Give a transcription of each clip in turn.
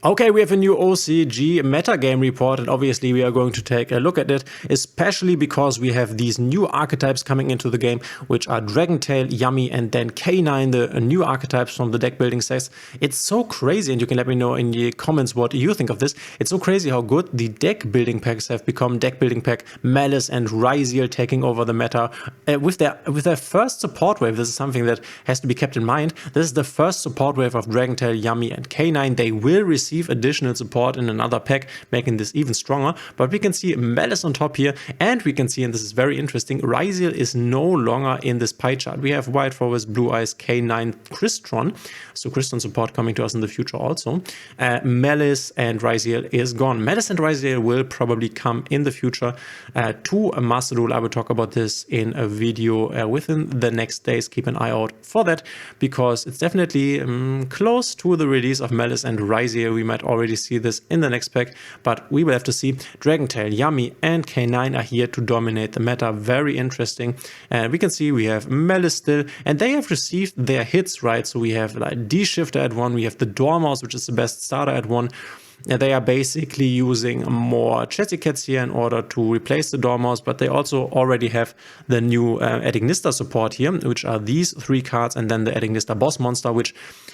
Okay, we have a new OCG metagame report, and obviously we are going to take a look at it, especially because we have these new archetypes coming into the game, which are Dragontail, Yummy, and then K9, the new archetypes from the deck building sets. It's so crazy, and you can let me know in the comments what you think of this. It's so crazy how good the deck building packs have become. Deck building pack, Malice and Ryzeal taking over the meta. With their first support wave, this is something that has to be kept in mind. This is the first support wave of Dragontail, Yummy, and K9. They will receive additional support in another pack, making this even stronger. But we can see Malice on top here, and we can see, and this is very interesting, Ryzeal is no longer in this pie chart. We have White Forest, Blue Eyes, K9, Crystron. So Crystron support coming to us in the future also. Malice and Ryzeal is gone. Malice and Ryzeal will probably come in the future to a Master Duel. I will talk about this in a video within the next days. Keep an eye out for that, because it's definitely close to the release of Malice and Ryzeal. We might already see this in the next pack, but we will have to see. Dragontail, Yummy, and K9 are here to dominate the meta. Very interesting. And we can see we have Malice still, and they have received their hits, right? So we have like D-Shifter at 1, we have the Dormouse, which is the best starter at 1. They are basically using more Chessy Cats here in order to replace the Dormouse, but they also already have the new Adignista support here, which are these 3 cards, and then the Adignista boss monster, which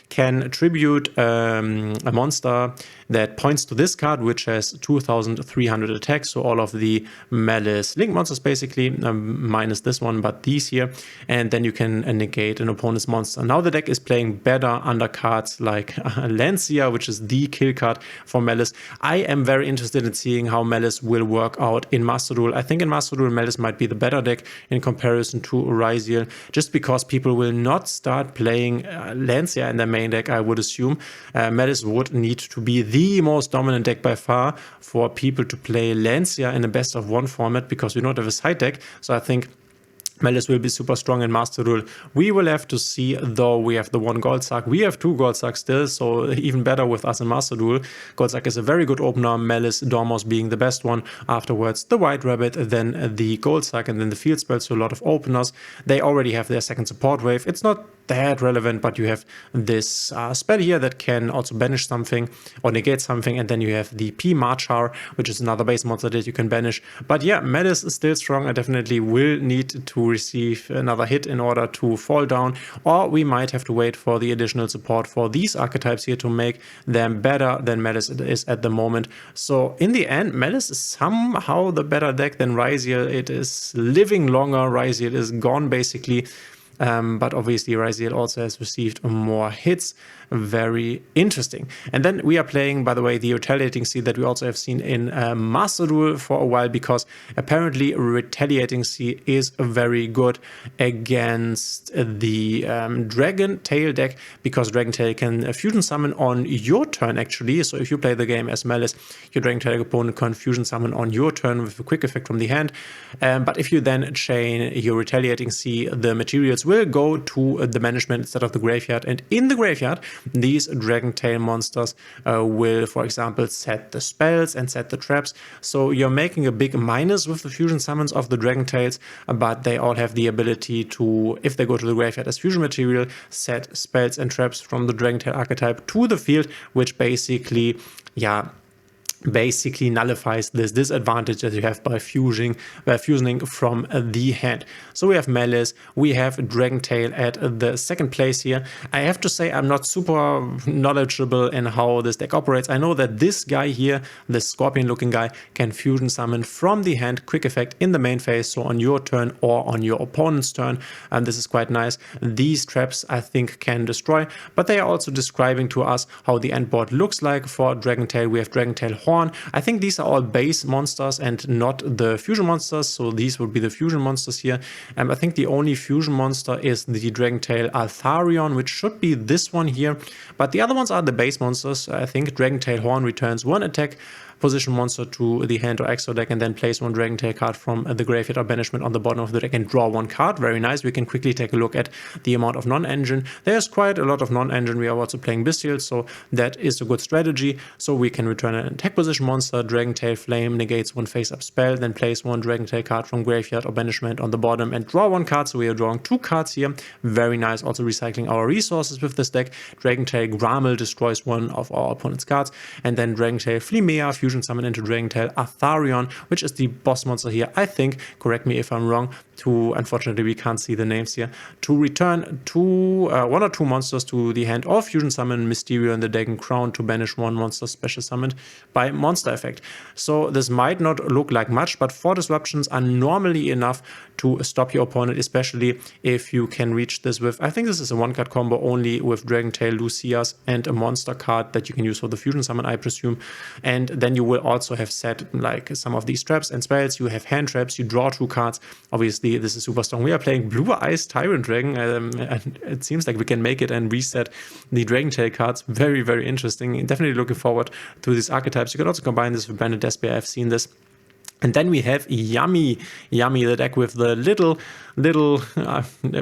can tribute a monster that points to this card, which has 2,300 attacks. So all of the Malice Link monsters basically, minus this one, but these here, and then you can negate an opponent's monster. Now the deck is playing better under cards like Lancia, which is the kill card for Malice. I am very interested in seeing how Malice will work out in Master Duel. I think in Master Duel, Malice might be the better deck in comparison to Ryzeal, just because people will not start playing Lancia in their main deck, I would assume. Malice would need to be the most dominant deck by far for people to play Lancia in a best of 1 format, because we don't have a side deck. So I think Malice will be super strong in Master Duel. We will have to see, though. We have the 1 Goldsack. We have 2 Goldsack still, so even better with us in Master Duel. Goldsack is a very good opener, Malice, Dormouse being the best one. Afterwards, the White Rabbit, then the Goldsack, and then the Field Spell, so a lot of openers. They already have their second support wave. It's not that relevant, but you have this spell here that can also banish something or negate something, and then you have the P Marchar, which is another base monster that you can banish. But yeah, Malice is still strong. I definitely will need to receive another hit in order to fall down, or we might have to wait for the additional support for these archetypes here to make them better than Malice is at the moment. So in the end, Malice is somehow the better deck than Ryzeal. It is living longer. Ryzeal is gone basically. But obviously Ryzeal also has received more hits. Very interesting. And then we are playing, by the way, the Retaliating Sea that we also have seen in Master Duel for a while, because apparently Retaliating Sea is very good against the Dragontail deck, because Dragontail can fusion summon on your turn actually. So if you play the game as Malice, your Dragontail opponent can fusion summon on your turn with a quick effect from the hand. But if you then chain your Retaliating Sea, the materials will go to the management instead of the graveyard, and in the graveyard these Dragontail monsters will, for example, set the spells and set the traps. So you're making a big minus with the fusion summons of the Dragontails, but they all have the ability to, if they go to the graveyard as fusion material, set spells and traps from the Dragontail archetype to the field, which basically, yeah, nullifies this disadvantage that you have by fusioning from the hand. So we have Malice, we have Dragontail at the second place here. I have to say I'm not super knowledgeable in how this deck operates. I know that this guy here, the scorpion looking guy, can fusion summon from the hand, quick effect in the main phase, so on your turn or on your opponent's turn, and this is quite nice. These traps I think can destroy, but they are also describing to us how the end board looks like for Dragontail. We have Dragontail Horn. I think these are all base monsters and not the fusion monsters, so these would be the fusion monsters here. I think the only fusion monster is the Dragontail Altharion, which should be this one here, but the other ones are the base monsters. I think Dragontail Horn returns 1 attack position monster to the hand or extra deck, and then place one Dragon Tail card from the graveyard or banishment on the bottom of the deck and draw one card. Very nice. We can quickly take a look at the amount of non-engine. There's quite a lot of non-engine. We are also playing Bestial, so that is a good strategy. So we can return an attack position monster, Dragon Tail Flame, negates one face-up spell, then place one Dragon Tail card from graveyard or banishment on the bottom and draw one card. So we are drawing 2 cards here. Very nice. Also recycling our resources with this deck. Dragon Tail Grammel destroys one of our opponent's cards, and then Dragon Tail Flimea, fusion summon into Dragon Tail Atharion, which is the boss monster here, I think, correct me if I'm wrong, to, unfortunately we can't see the names here, to return 1 or 2 monsters to the hand, or fusion summon Mysterio in the Dagon Crown to banish one monster special summoned by monster effect. So this might not look like much, but 4 disruptions are normally enough to stop your opponent, especially if you can reach this with, I think this is a 1-card combo only with Dragon Tail Lucias and a monster card that you can use for the fusion summon, I presume. And then you will also have set like some of these traps and spells. You have hand traps, you draw 2 cards. Obviously this is super strong. We are playing Blue Eyes Tyrant Dragon, and it seems like we can make it and reset the Dragon Tail cards. Very, very interesting. Definitely looking forward to these archetypes. You can also combine this with Branded Despair. I've seen this. And then we have Yummy, the deck with the little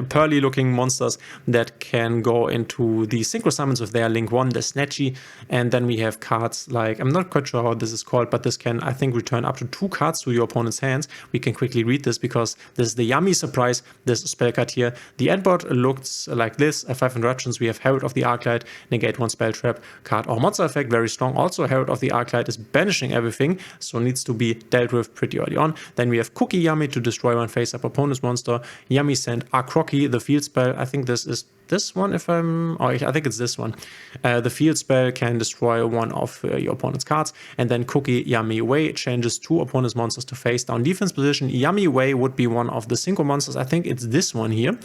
pearly looking monsters that can go into the synchro summons with their Link 1, the Snatchy. And then we have cards like, I'm not quite sure how this is called, but this can, I think, return up to 2 cards to your opponent's hands. We can quickly read this because this is the Yummy Surprise, this spell card here. The end board looks like this, 5 interruptions. We have Herald of the Arclight, negate 1 spell trap card or monster effect, very strong. Also Herald of the Arclight is banishing everything, so needs to be dealt with pretty early on. Then we have Cookie Yummy to destroy one face-up opponent's monster. Yummy Send Arcrocky, the field spell. I think this is this one, if I'm, I think it's this one. The field spell can destroy one of your opponent's cards, and then Cookie Yummy Way changes 2 opponent's monsters to face down defense position. Yummy Way would be one of the synchro monsters. I think it's this one here.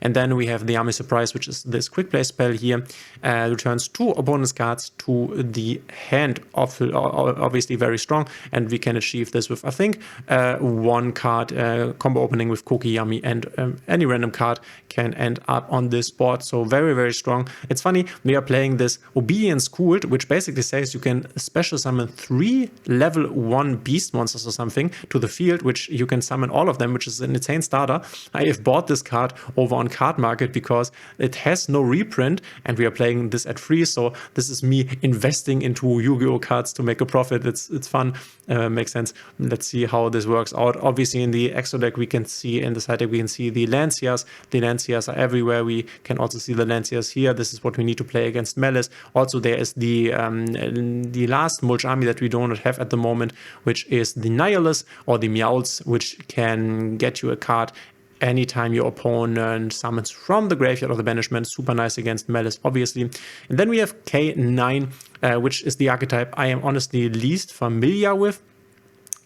And then we have the Yummy Surprise, which is this quick play spell here. Returns 2 opponent's cards to the hand, obviously very strong, and we can achieve this with, I think, 1 card combo opening with Cookie Yummy, and any random card can end up on this board. So very, very strong. It's funny, we are playing this Obedience Cooled, which basically says you can special summon 3 level 1 beast monsters or something to the field, which you can summon all of them, which is an insane starter. I have bought this card over on Card Market because it has no reprint, and we are playing this at free. So this is me investing into Yu-Gi-Oh cards to make a profit. It's fun. Makes sense. Let's see how this works out. Obviously in the extra deck we can see, in the side deck we can see the Lancias. The Lancias are everywhere. We can also see the Lancias here. This is what we need to play against Malice. Also there is the last Mulch army that we don't have at the moment, which is the Nihilus or the Meowls, which can get you a card anytime your opponent summons from the graveyard or the banishment. Super nice against Malice, obviously. And then we have K9, which is the archetype I am honestly least familiar with.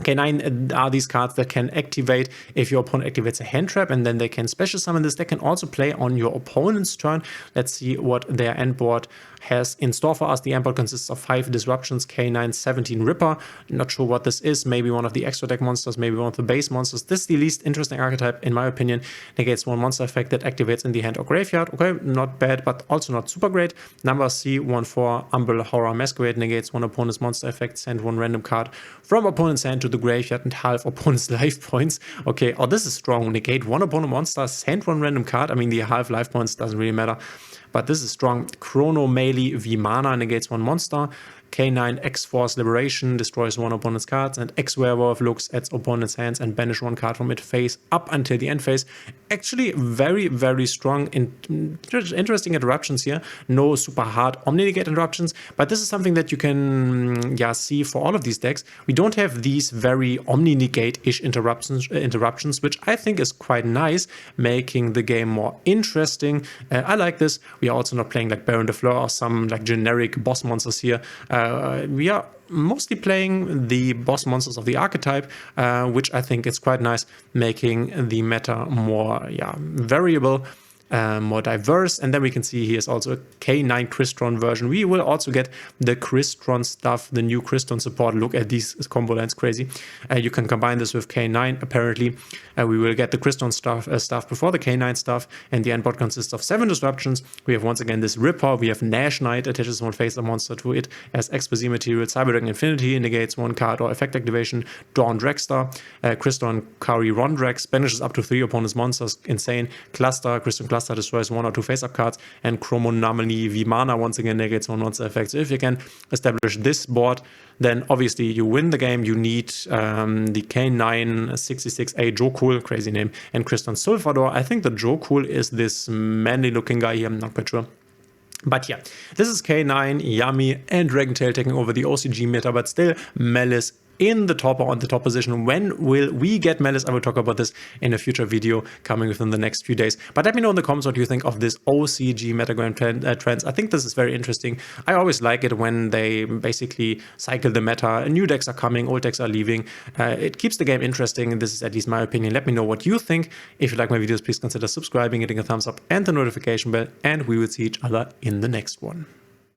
K9 are these cards that can activate if your opponent activates a hand trap, and then they can special summon this. They can also play on your opponent's turn. Let's see what their end board has in store for us. The end board consists of 5 disruptions, K9, 17 Ripper. Not sure what this is. Maybe one of the extra deck monsters, maybe one of the base monsters. This is the least interesting archetype, in my opinion. Negates 1 monster effect that activates in the hand or graveyard. Okay, not bad, but also not super great. Number C14, Umbral Horror Masquerade, negates 1 opponent's monster effect, send 1 random card from opponent's hand to the graveyard and half opponent's life points. Okay, oh, this is strong. Negate 1 opponent monster, send 1 random card. I mean, the half life points doesn't really matter, but this is strong. Chrono Melee Vimana negates 1 monster. K9 X-Force Liberation destroys 1 opponent's cards, and X-Werewolf looks at opponent's hands and banish 1 card from it face up until the end phase. Actually very, very strong. Interesting interruptions here. No super hard Omni-Negate interruptions, but this is something that you can see for all of these decks. We don't have these very Omni-Negate-ish interruptions, which I think is quite nice, making the game more interesting. I like this. We are also not playing like Baron de Fleur or some like generic boss monsters here. We are mostly playing the boss monsters of the archetype, which I think is quite nice, making the meta more variable. more diverse. And then we can see here's also a K9 Crystron version. We will also get the Crystron stuff, the new Crystron support. Look at these combo lines, crazy. You can combine this with K9 apparently. We will get the Crystron stuff before the K9 stuff, and the endboard consists of 7 disruptions. We have once again this Ripper. We have Nash Knight attaches one face monster to it as XP material. Cyberdragon Infinity negates 1 card or effect activation. Dawn Dragster, Crystron Kari Rondrax banishes up to 3 opponent's monsters. Insane. Cluster, Crystron Cluster destroys 1 or 2 face-up cards, and Chromonomaly Vimana once again negates 1 monster effect. So if you can establish this board, then obviously you win the game. You need the K9 66A Jokul, crazy name, and Crystron Sulfador. I think the Jokul is this manly looking guy here, I'm not quite sure. But yeah, this is K9, Yummy, and Dragentail taking over the OCG meta, but still Malice in the top or on the top position. When will we get Malice? I will talk about this in a future video coming within the next few days. But let me know in the comments what you think of this OCG metagram trends. I think this is very interesting. I always like it when they basically cycle the meta. New decks are coming, old decks are leaving. It keeps the game interesting, and this is at least my opinion. Let me know what you think. If you like my videos, please consider subscribing, hitting a thumbs up and the notification bell, and we will see each other in the next one.